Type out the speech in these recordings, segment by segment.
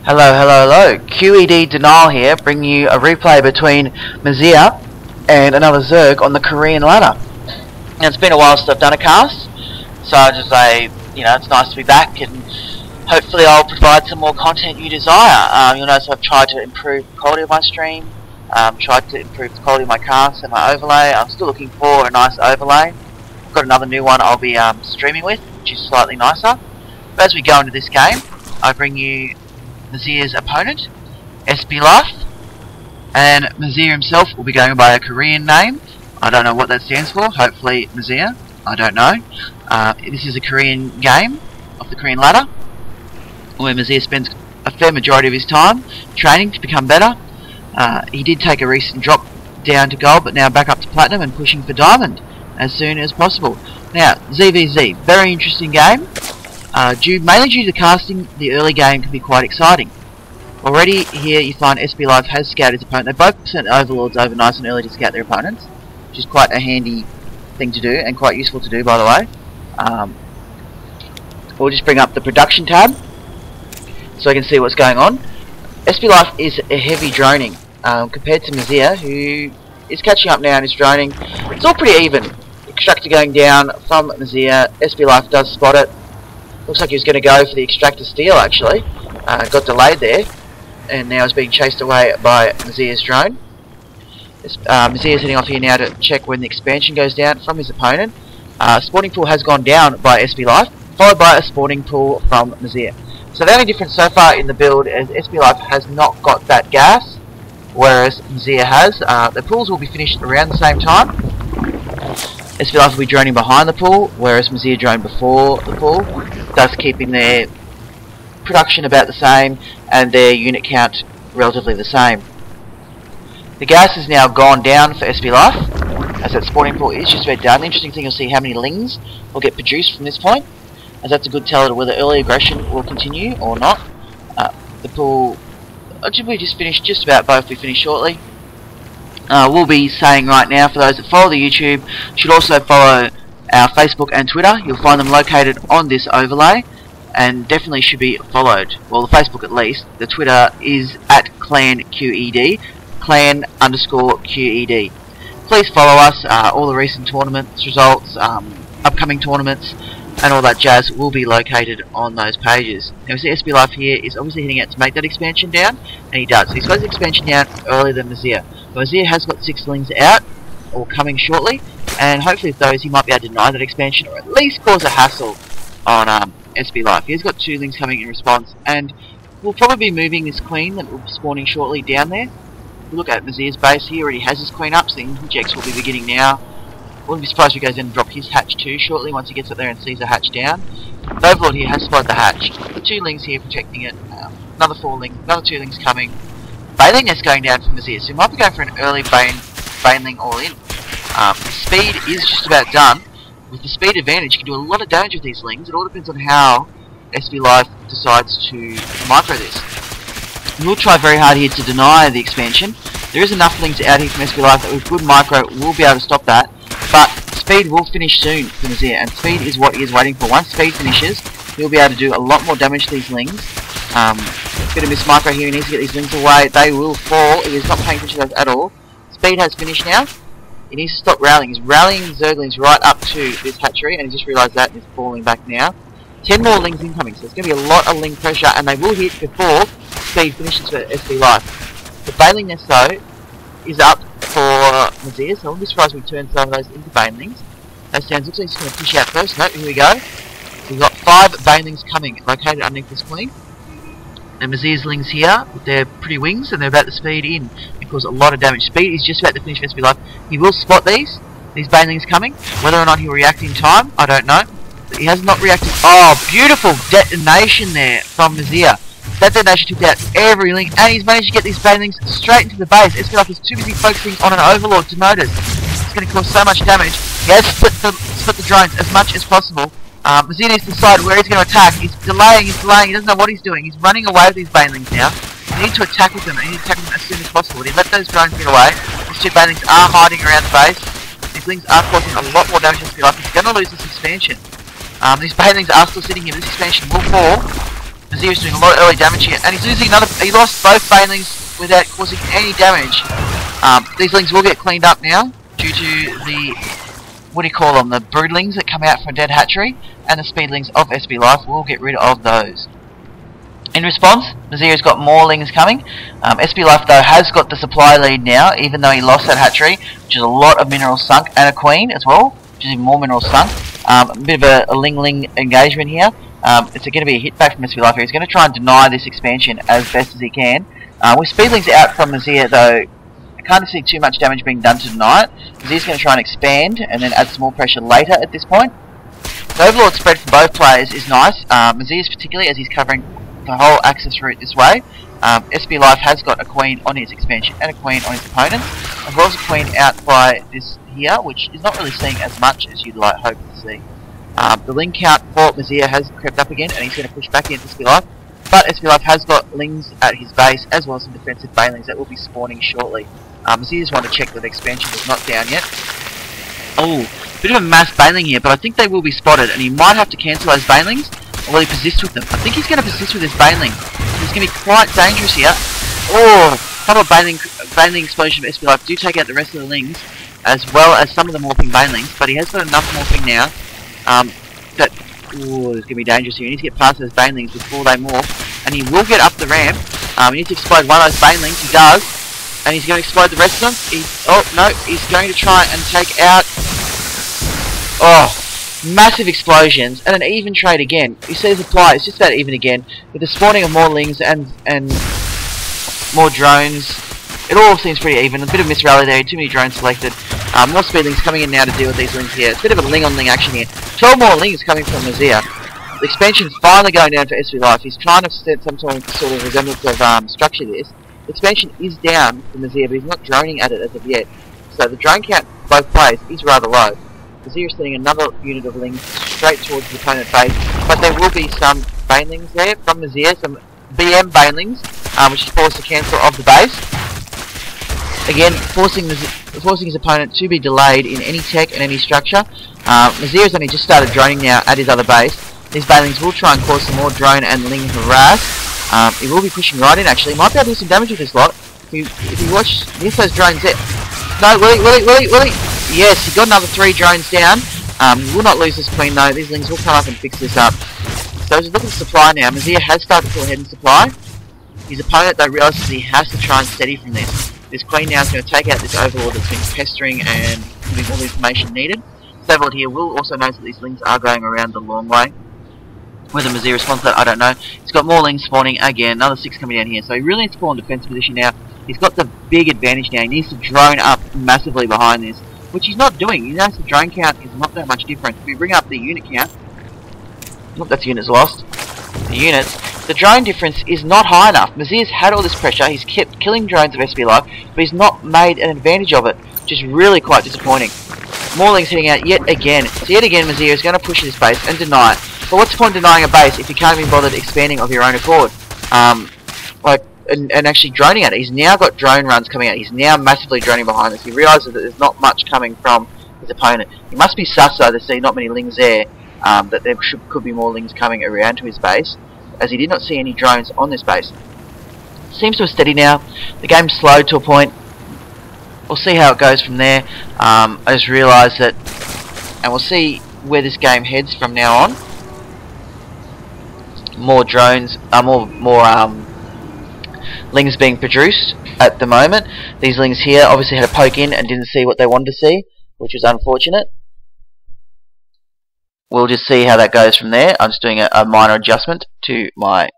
Hello, hello, hello. QED.Mazaire here, bringing you a replay between Mazaire and another Zerg on the Korean ladder. Now, it's been a while since I've done a cast, so I just say, it's nice to be back, and hopefully I'll provide some more content you desire. You'll notice I've tried to improve the quality of my stream, tried to improve the quality of my cast and my overlay. I'm still looking for a nice overlay. I've got another new one I'll be streaming with, which is slightly nicer. But as we go into this game, I bring you Mazaire's opponent, sbLife, and Mazaire himself will be going by a Korean name. I don't know what that stands for, hopefully Mazaire, I don't know. This is a Korean game of the Korean ladder, where Mazaire spends a fair majority of his time training to become better. He did take a recent drop down to gold, but now back up to platinum and pushing for diamond as soon as possible. Now, ZVZ, very interesting game. Mainly due to the casting, the early game can be quite exciting. Already here you find sbLife has scouted his opponent. They both sent overlords over nice and early to scout their opponents, which is quite a handy thing to do and quite useful to do, by the way. We'll just bring up the production tab so I can see what's going on. sbLife is a heavy droning compared to Mazaire, who is catching up now and is droning. It's all pretty even. Extractor going down from Mazaire. sbLife does spot it. Looks like he was going to go for the extractor steal, actually. Got delayed there, and now is being chased away by Mazaire's drone. Mazaire's heading off here now to check when the expansion goes down from his opponent. Spawning pool has gone down by sbLife, followed by a spawning pool from Mazaire. So the only difference so far in the build is sbLife has not got that gas, whereas Mazaire has. The pools will be finished around the same time. sbLife will be droning behind the pool, whereas Mazaire droned before the pool, thus keeping their production about the same and their unit count relatively the same. The gas has now gone down for sbLife, as that spawning pool is just about done. The interesting thing, you'll see how many lings will get produced from this point, as that's a good teller to whether early aggression will continue or not. The pool, we just finished, just about both we finish shortly. We'll be saying right now, for those that follow the YouTube, should also follow our Facebook and Twitter. You'll find them located on this overlay, and definitely should be followed. Well, the Facebook at least. The Twitter is at ClanQED, clan_QED. Please follow us. All the recent tournaments results, upcoming tournaments, and all that jazz will be located on those pages. Now we see sbLife here is obviously heading out to make that expansion down, and he does. He's got his expansion down earlier than Mazaire. Mazaire has got 6 lings out, or coming shortly, and hopefully with those he might be able to deny that expansion, or at least cause a hassle on sbLife. He's got 2 lings coming in response, and we'll probably be moving this queen that will be spawning shortly down there. If we look at Mazaire's base, he already has his queen up, so the injects will be beginning now. Wouldn't be surprised if he goes in and drop his hatch too shortly once he gets up there and sees a hatch down. The Overlord here has spotted the hatch. The 2 lings here protecting it. Another 4 lings, another 2 lings coming. Baneling nest going down from Mazaire, so he might be going for an early baneling all in. The speed is just about done. With the speed advantage, you can do a lot of damage with these lings. It all depends on how sbLife decides to micro this. We'll try very hard here to deny the expansion. There is enough lings out here from sbLife that with good micro we'll be able to stop that. But speed will finish soon for Mazaire, and speed is what he is waiting for. Once speed finishes, he'll be able to do a lot more damage to these lings. Bit of miss micro here, he needs to get these lings away. They will fall. He is not paying attention to those at all. Speed has finished now. He needs to stop rallying. He's rallying Zerglings right up to this hatchery, and he just realised that and is falling back now. 10 more lings incoming, so it's going to be a lot of ling pressure, and they will hit before speed finishes for sbLife. The baneling nest, though, is up for Mazaire, so I wouldn't be surprised if we turn some of those into banelings. That sounds, looks like he's going to push out first. Nope, here we go. We've got 5 banelings coming, located underneath this queen. And Mazaire's lings here with their pretty wings, and they're about to speed in and cause a lot of damage. Speed is just about to finish for sbLife. He will spot these banelings coming. Whether or not he'll react in time, I don't know. But he has not reacted. Oh, beautiful detonation there from Mazaire. That detonation took out every link, and he's managed to get these banelings straight into the base. sbLife is too busy focusing on an overlord to notice. It's going to cause so much damage. He has split the drones as much as possible. Mazaire needs to decide where he's going to attack. He's delaying, he doesn't know what he's doing. He's running away with these banelings now. You need to attack with them, and you need to attack with them as soon as possible. He let those drones get away. These 2 banelings are hiding around the base. These lings are causing a lot more damage to sbLife. He's going to lose this expansion. These banelings are still sitting here. This expansion will fall. Mazaire's doing a lot of early damage here, and he's losing another. He lost both banelings without causing any damage. These lings will get cleaned up now due to the, what do you call them, the broodlings that come out from dead hatchery, and the speedlings of sbLife will get rid of those. In response, Mazaire's got more lings coming. sbLife though has got the supply lead now, even though he lost that hatchery, which is a lot of minerals sunk, and a queen as well, which is even more minerals sunk. A bit of a ling engagement here. It's going to be a hit back from sbLife here. He's going to try and deny this expansion as best as he can. With speedlings out from Mazaire though, I can't see too much damage being done to deny it. Mazaire's going to try and expand and then add some more pressure later at this point. The overlord spread for both players is nice. Mazaire's particularly as he's covering the whole access route this way. sbLife has got a queen on his expansion and a queen on his opponent, as well as a queen out by this here, which is not really seeing as much as you'd like hope to see. The ling count for Mazaire has crept up again, and he's going to push back into sbLife, but sbLife has got lings at his base as well as some defensive banelings that will be spawning shortly. Mazaire's want to check that the expansion is not down yet. Oh, bit of a mass baneling here, but I think they will be spotted, and he might have to cancel those banelings. Or will he persist with them? I think he's going to persist with his baneling. He's going to be quite dangerous here. Oh, a couple of baneling explosion of sbLife do take out the rest of the lings, as well as some of the morphing banelings, but he has got enough morphing now that, ooh, it's going to be dangerous here. He needs to get past those banelings before they morph, and he will get up the ramp. He needs to explode one of those banelings, he does, and he's going to explode the rest of them. Oh, no, he's going to try and take out, oh, massive explosions, and an even trade again. You see the supply, it's just about even again, with the spawning of more lings and more drones. It all seems pretty even. A bit of misrally there, too many drones selected. More speedlings coming in now to deal with these lings here. It's a bit of a ling on ling action here. 12 more lings coming from Mazaire. The expansion's finally going down for sbLife. He's trying to set some sort of resemblance of structure to this. The expansion is down for Mazaire, but he's not droning at it as of yet. So the drone count both plays is rather low. Mazaire's sending another unit of lings straight towards the opponent base, but there will be some banelings there from Mazaire, some BM banelings, which is forced to cancel of the base. Again, forcing his opponent to be delayed in any tech and any structure. Mazaire's only just started droning now at his other base. These banelings will try and cause some more drone and ling harass. He will be pushing right in actually. He might be able to do some damage with this lot. If you watch, here's those drones there. No, will he? Yes, he got another 3 drones down. He will not lose this queen though. These lings will come up and fix this up. So as we look at the supply now, Mazaire has started to pull ahead in supply. His opponent though realises he has to try and steady from this. This queen now is going to take out this overlord that's been pestering and giving all the information needed. This overlord here will also notice that these lings are going around the long way. Whether Mazaire responds to that, I don't know. He's got more lings spawning again, another 6 coming down here. So he really needs to pull in defense position now. He's got the big advantage now. He needs to drone up massively behind this, which he's not doing. You notice the drone count is not that much different. If we bring up the unit count, look, that's units lost. The units, the drone difference is not high enough. Mazaire's had all this pressure. He's kept killing drones of sbLife, but he's not made an advantage of it, which is really quite disappointing. More lings hitting out yet again. So yet again, Mazaire is going to push this base and deny it. But what's the point of denying a base if you can't be bothered expanding of your own accord? And actually droning at it. He's now got drone runs coming out. He's now massively droning behind this. He realises that there's not much coming from his opponent. He must be sus though to see not many lings there, that there could be more lings coming around to his base, as he did not see any drones on this base. Seems to have steadied now. The game's slowed to a point. We'll see how it goes from there. I just realised that, and we'll see where this game heads from now on. More drones, more lings being produced at the moment. These lings here obviously had a poke in and didn't see what they wanted to see, which was unfortunate. We'll just see how that goes from there. I'm just doing a minor adjustment to my...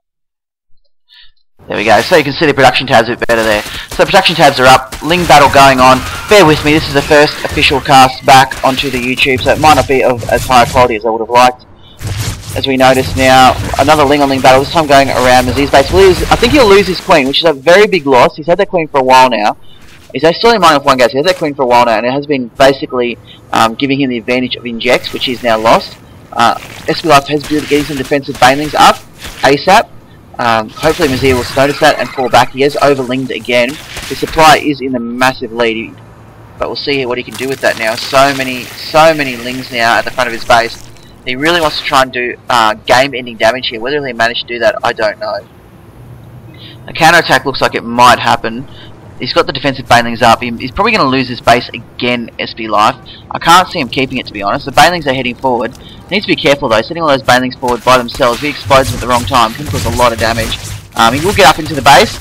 There we go. So you can see the production tabs a bit better there. So production tabs are up. Ling battle going on. Bear with me. This is the first official cast back onto the YouTube, so it might not be of as high quality as I would have liked. As we notice now, another ling on ling battle, this time going around Mazaire's base. I think he'll lose his queen, which is a very big loss. He's had that queen for a while now. He's still in mine with 1 go, so he has that queen for a while now, and it has been basically giving him the advantage of injects, which he's now lost. sbLife has been getting some defensive banelings up ASAP. Hopefully Mazaire will notice that and fall back. He has overlinged again. His supply is in the massive lead, but we'll see what he can do with that now. So many lings now at the front of his base. He really wants to try and do game-ending damage here. Whether he'll manage to do that, I don't know. A counter-attack looks like it might happen. He's got the defensive banelings up. He's probably going to lose his base again, sbLife. I can't see him keeping it, to be honest. The banelings are heading forward. He needs to be careful, though. Setting all those banelings forward by themselves, if he explodes them at the wrong time, can cause a lot of damage. He will get up into the base.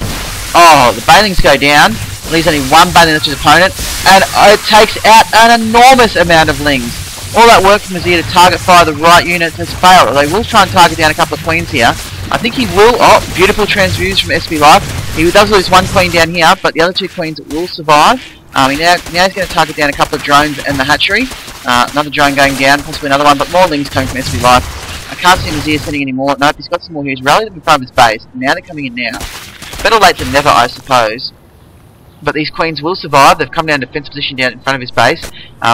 Oh, the banelings go down. Leaves only one baneling left to his opponent. And it takes out an enormous amount of lings. All that work from Mazaire to target fire the right units has failed. Although he will try and target down a couple of queens here. I think he will. Oh, beautiful transfuse from sbLife. He does lose one queen down here, but the other two queens will survive. Now he's going to target down a couple of drones and the hatchery. Another drone going down, possibly another one, but more lings coming from sbLife. I can't see Mazaire sending any more. Nope, he's got some more here. He's rallied them in front of his base. Now they're coming in now. Better late than never, I suppose. But these queens will survive. They've come down to defense position down in front of his base.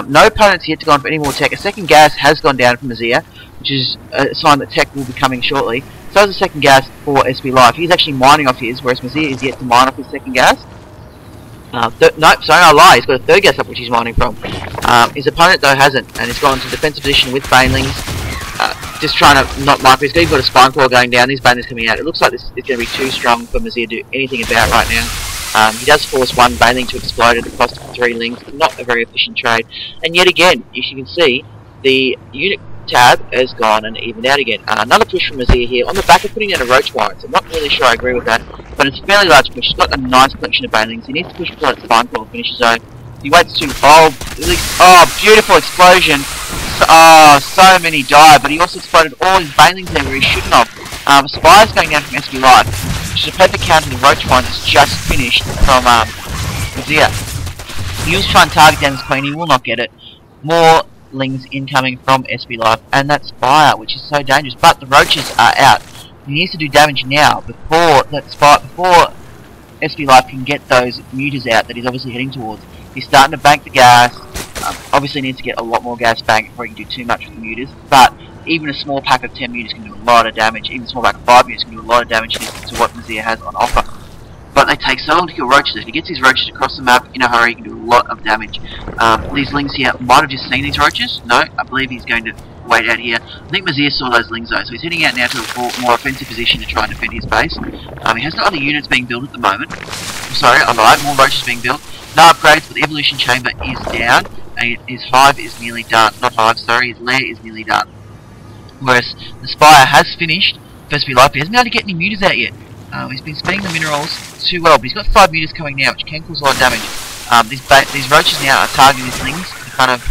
No opponents yet to go on for any more tech. A second gas has gone down from Mazaire, which is a sign that tech will be coming shortly. So is the second gas for sbLife. He's actually mining off his, whereas Mazaire is yet to mine off his second gas. Nope, sorry, I lie. He's got a third gas up which he's mining from. His opponent, though, hasn't, and he's gone to defensive position with banelings. Just trying to not mine. He's got a spine claw going down. These banelings coming out. It looks like this is going to be too strong for Mazaire to do anything about right now. He does force one baneling to explode at the cost of 3 lings. Not a very efficient trade. And yet again, as you can see, the unit tab has gone and evened out again. Another push from Mazaire here on the back of putting down a roach warrant. So I'm not really sure I agree with that, but it's a fairly large push. He's got a nice collection of banelings. He needs to push before its spine claw finishes zone. He waits to beautiful explosion. So many die, but he also exploded all his banelings there where he shouldn't have. Spire's going down from sbLife, which is a perfect counter to the roach warrant that's just finished from Mazaire. He was trying to target down his queen. He will not get it. More lings incoming from sbLife, and that Spire, which is so dangerous, but the roaches are out. He needs to do damage now before sbLife can get those mutas out that he's obviously heading towards. He's starting to bank the gas. Obviously needs to get a lot more gas banked before he can do too much with the mutas, but even a small pack of 10 mutas can do a lot of damage. Even a small pack of 5 mutas can do a lot of damage to what Mazaire has on offer. But they take so long to kill roaches. If he gets these roaches across the map in a hurry, he can do a lot of damage. These lings here might have just seen these roaches. No, I believe he's going to wait out here. I think Mazaire saw those lings though, so he's heading out now to a more offensive position to try and defend his base. He has no other units being built at the moment. I'm sorry, I lied. More roaches being built. No upgrades, but the evolution chamber is down, and his hive is nearly done. Not hive, sorry, his lair is nearly done. Whereas the Spire has finished. sbLife, he hasn't been able to get any mutas out yet. He's been spending the minerals too well, but he's got 5 mutas coming now, which can cause a lot of damage. These roaches now are targeting these lings in front of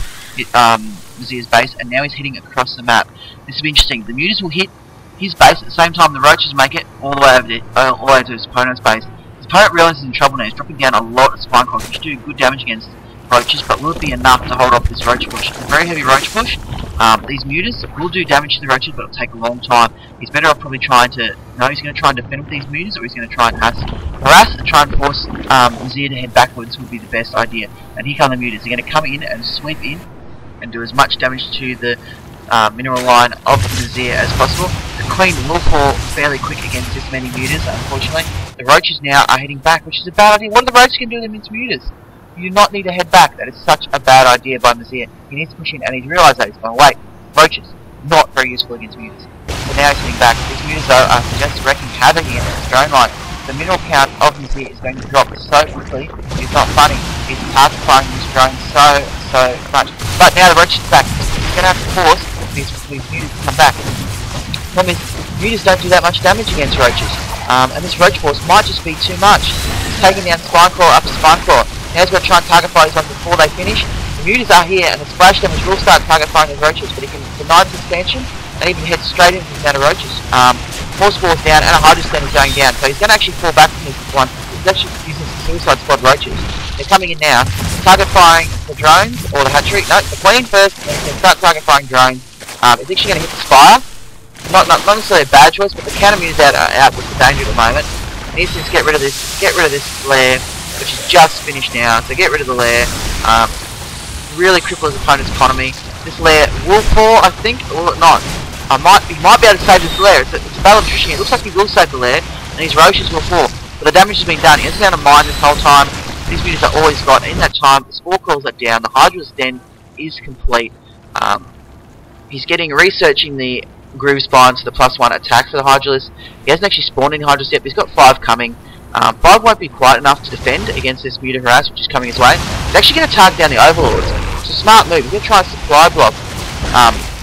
Mazaire's base, and now he's heading across the map. This will be interesting. The mutas will hit his base at the same time the roaches make it all the way to his opponent's base. His opponent realizes he's in trouble now. He's dropping down a lot of spine claws, which do good damage against roaches, but will it be enough to hold off this roach push? It's a very heavy roach push. These mutas will do damage to the roaches, but it'll take a long time. He's better off probably trying to... No, he's going to try and defend with these mutas, or he's going to try and harass and try and force Mazaire to head backwards would be the best idea. And here come the mutas. They're going to come in and sweep in and do as much damage to the mineral line of Mazaire as possible. The queen will fall fairly quick against this many mutas, unfortunately. The roaches now are heading back, which is a bad idea. What are the roaches going to do with them into mutas? You do not need to head back. That is such a bad idea by Mazaire. He needs to push in, and he's realised that. He's going, wait, roaches, not very useful against mutas. So now he's heading back. These mutas are just wrecking havoc against his drone line. The mineral count of Mazaire is going to drop so quickly. It's not funny. He's target firing his drone so much. But now the roaches are back. He's going to have to force these mutas to come back. The problem is, mutas don't do that much damage against roaches. And this roach force might just be too much. He's taking down Spine Claw after Spine Claw. Now he's got to try and target fire these ones before they finish. The mutas are here, and the splash damage will start target firing these roaches, but he can deny this expansion and even head straight into the amount of roaches. Force Wall's down, and a Hydra Stand is going down, so he's going to actually fall back from this one. He's actually using some Suicide Squad roaches. They're coming in now, target firing the drones, or the hatchery. No, the queen first, and then he can start target firing drones. It's actually going to hit the Spire. Not necessarily a bad choice, but the counter mutas out with the danger at the moment. He needs to just get rid of this lair, which is just finished now, so get rid of the lair. Really cripple his opponent's economy. This lair will fall, I think, or will it not? He might be able to save this lair. It's a battle of attrition. It looks like he will save the lair, and these roaches will fall. But the damage has been done. He hasn't been able to mine this whole time. These mutas are all he's got. In that time, the spore calls are down. The Hydra's den is complete. he's researching the groove spines for the +1 attack for the Hydralisk. He hasn't actually spawned any Hydralisk yet, but he's got 5 coming. 5 won't be quite enough to defend against this Muta Harass, which is coming his way. He's actually going to target down the Overlords. It's a smart move. He's going to try and supply block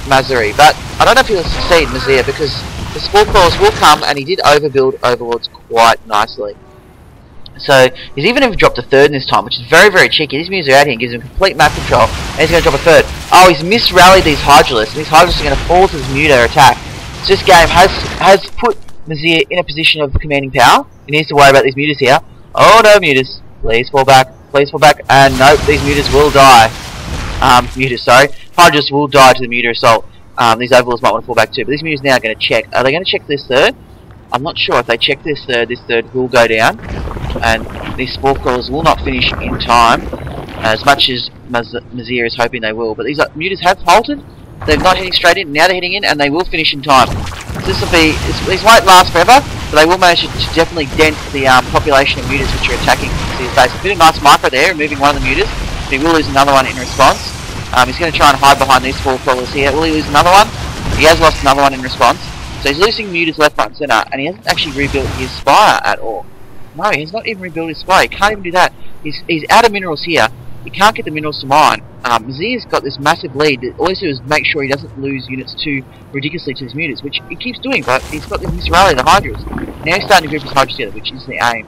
Mazaire, but I don't know if he'll succeed, Mazaire, because the Spore Crawlers will come, and he did overbuild Overlords quite nicely. So he's even dropped a 3rd in this time, which is very, very cheeky. These Mutas are out here and gives him complete map control, and he's going to drop a 3rd. Oh, he's misrallied these Hydralisks, and these Hydralisks are going to fall to his Muta attack. So this game has put Mazaire in a position of commanding power. He needs to worry about these Mutas here. Oh no, Mutas. Please fall back. Please fall back. And nope, these Mutas will die. Mutas, sorry. Hydralisks will die to the Muta assault. These Overlords might want to fall back too, but these Mutas now are going to check. Are they going to check this 3rd? I'm not sure. If they check this 3rd will go down, and these Spore Crawlers will not finish in time, as much as Mazaire is hoping they will. But these Mutas have halted. They're not heading straight in. Now they're heading in, and they will finish in time. So this will be. These won't last forever, but they will manage to definitely dent the population of Mutas which are attacking his base. A bit of nice micro there, removing one of the Mutas. But he will lose another one in response. He's going to try and hide behind these Spore Crawlers here. Will he lose another one? He has lost another one in response. So he's losing Mutas left, right, and centre, and he hasn't actually rebuilt his Spire at all. No, he's not even rebuilt his Spire. He can't even do that. He's out of minerals here. He can't get the minerals to mine. Mazaire's got this massive lead. All he has to do is make sure he doesn't lose units too ridiculously to his Mutas, which he keeps doing, but he's got this rally, the Hydras. Now he's starting to group his Hydras together, which is the aim.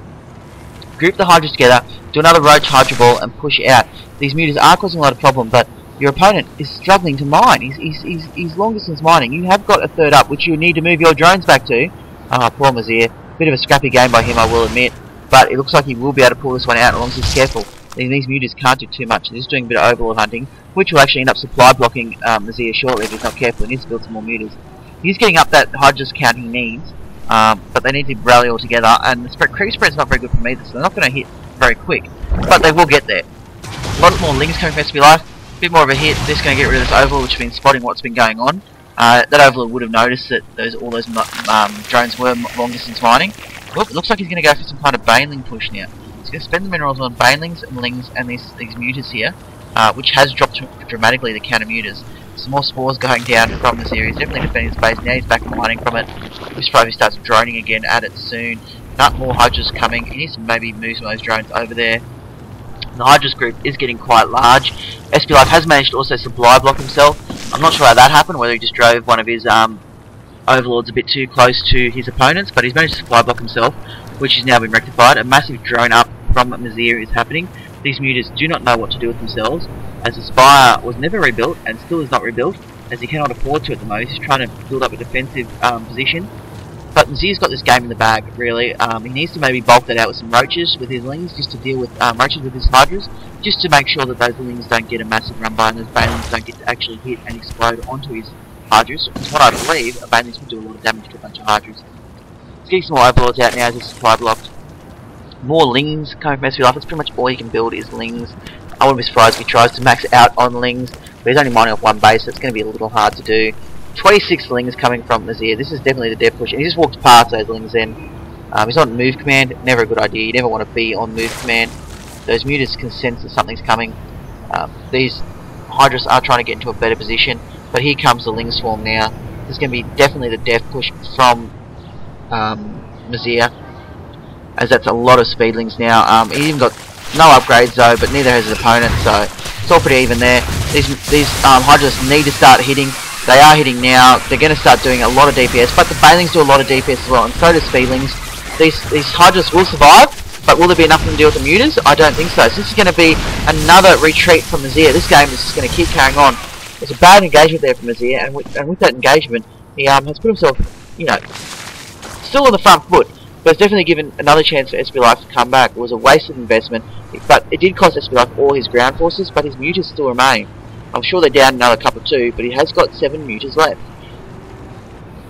Group the Hydras together, do another Roach Hydra Ball, and push out. These Mutas are causing a lot of problem, but your opponent is struggling to mine. He's long distance mining. You have got a 3rd up, which you need to move your drones back to. Poor Mazaire. Bit of a scrappy game by him, I will admit. But it looks like he will be able to pull this one out as long as he's careful. These Mutas can't do too much. He's doing a bit of Overlord hunting, which will actually end up supply blocking Mazaire shortly if he's not careful. He needs to build some more Mutas. He's getting up that Hydra's count he needs, but they need to rally all together. And the creep spread's not very good for me, so they're not going to hit very quick. But they will get there. A lot more Lings coming from sbLife. A bit more of a hit. This is going to get rid of this Overlord, which has been spotting what's been going on. That Overlord would have noticed that all those drones were long distance mining. Well, it looks like he's going to go for some kind of Baneling push now. He's going to spend the minerals on Banelings and Lings and these Mutas here, which has dropped dramatically the counter Mutas. Some more spores going down from this area. He's definitely defending his base. Now he's back mining from it. This probably starts droning again at it soon. Not more Hydras coming. He needs to maybe move some of those drones over there. The Hydras group is getting quite large. sbLife has managed to also supply block himself. I'm not sure how that happened, whether he just drove one of his Overlords a bit too close to his opponents, but he's managed to supply block himself, which has now been rectified. A massive drone up from Mazaire is happening. These Mutas do not know what to do with themselves, as the Spire was never rebuilt and still is not rebuilt, as he cannot afford to at the moment. He's trying to build up a defensive position. But Mazaire's got this game in the bag, really. He needs to maybe bulk that out with some Roaches with his Lings, just to deal with Roaches with his Hydras, just to make sure that those Lings don't get a massive run by and those Banelings don't get to actually hit and explode onto his Hydras. It's what I believe, a Banelings would do a lot of damage to a bunch of Hydras. Let's get some more Overlords out now as it's supply blocked. More Lings coming from sbLife. That's pretty much all you can build is Lings. I wouldn't be surprised if he tries to max out on Lings, but he's only mining off one base, so it's going to be a little hard to do. 26 Lings coming from Mazaire. This is definitely the death push, and he just walked past those Lings then. He's on move command, never a good idea. You never want to be on move command. Those Mutas can sense that something's coming. These Hydras are trying to get into a better position, but here comes the Ling swarm now. This is going to be definitely the death push from Mazaire, as that's a lot of speedlings now. He even got no upgrades though, but neither has his opponent, so it's all pretty even there. These Hydras need to start hitting. They are hitting now. They're going to start doing a lot of DPS, but the Banelings do a lot of DPS as well, and so do Speedlings. These Hydras will survive, but will there be enough of them to deal with the Mutas? I don't think so. So this is going to be another retreat from Mazaire. This game is just going to keep carrying on. There's a bad engagement there from Mazaire, and with that engagement, he has put himself, still on the front foot, but it's definitely given another chance for sbLife to come back. It was a wasted investment, but it did cost sbLife all his ground forces, but his Mutas still remain. I'm sure they're down another couple too, but he has got 7 Mutas left.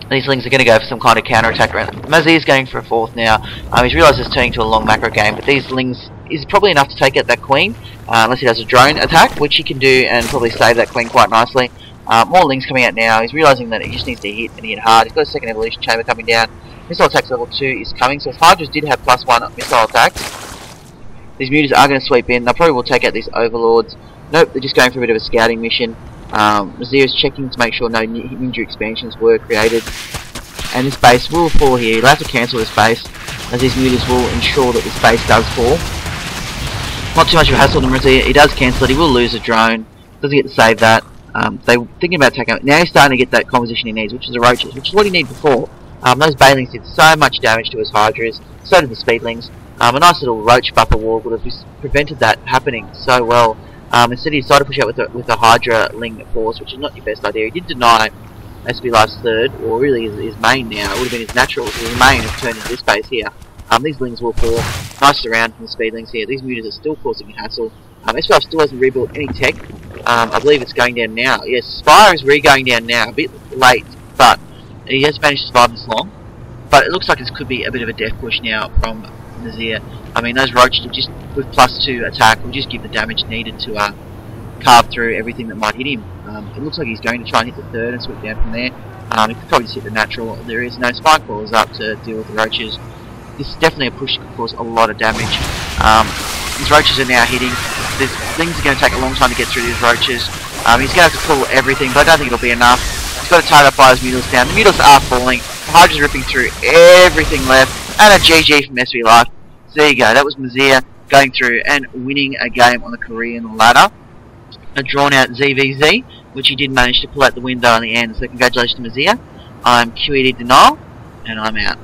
These Lings are going to go for some kind of counter-attack round. Mazaire's going for a 4th now. He's realised it's turning to a long macro game, but these Lings is probably enough to take out that Queen, unless he does a drone attack, which he can do and probably save that Queen quite nicely. More Lings coming out now. He's realising that he just needs to hit and hit hard. He's got a second evolution chamber coming down. Missile attacks level 2 is coming, so his Hydras did have +1 missile attacks. These Mutas are going to sweep in. They probably will take out these Overlords. Nope, they're just going for a bit of a scouting mission. Mazaire is checking to make sure no ninja expansions were created. And this base will fall here. He'll have to cancel this base, as these mutas will ensure that this base does fall. Not too much of a hassle to Mazaire. He does cancel it. He will lose a drone. Doesn't get to save that. They were thinking about taking it. Now he's starting to get that composition he needs, which is the roaches, which is what he needed before. Those banelings did so much damage to his hydras. So did the speedlings. A nice little roach buffer wall would have prevented that happening so well. Instead he decided to push out with a hydra ling force, which is not your best idea. He did deny sbLife's third, or really his main now. It would have been his natural. His main has turned into this base here. These lings will fall. Nice around from the speedlings here. These mutas are still causing hassle. sbLife still hasn't rebuilt any tech. I believe it's going down now. Yes, Spire is going down now. A bit late, but he has managed to survive this long. But it looks like this could be a bit of a death push now from Mazaire. I mean, those roaches will just, with +2 attack, will just give the damage needed to carve through everything that might hit him. It looks like he's going to try and hit the third and swoop down from there. He could probably just hit the natural. There is no spine crawlers up to deal with the roaches. This is definitely a push that could cause a lot of damage. These roaches are now hitting. Things are going to take a long time to get through these roaches. He's going to have to pull everything, but I don't think it'll be enough. He's got to tie up by his mutas down. The mutas are falling. The hydra's ripping through everything left. And a GG from sbLife. So there you go. That was Mazaire going through and winning a game on the Korean ladder. A drawn out ZVZ, which he did manage to pull out the window in the end. So congratulations to Mazaire. I'm QED.Mazaire, and I'm out.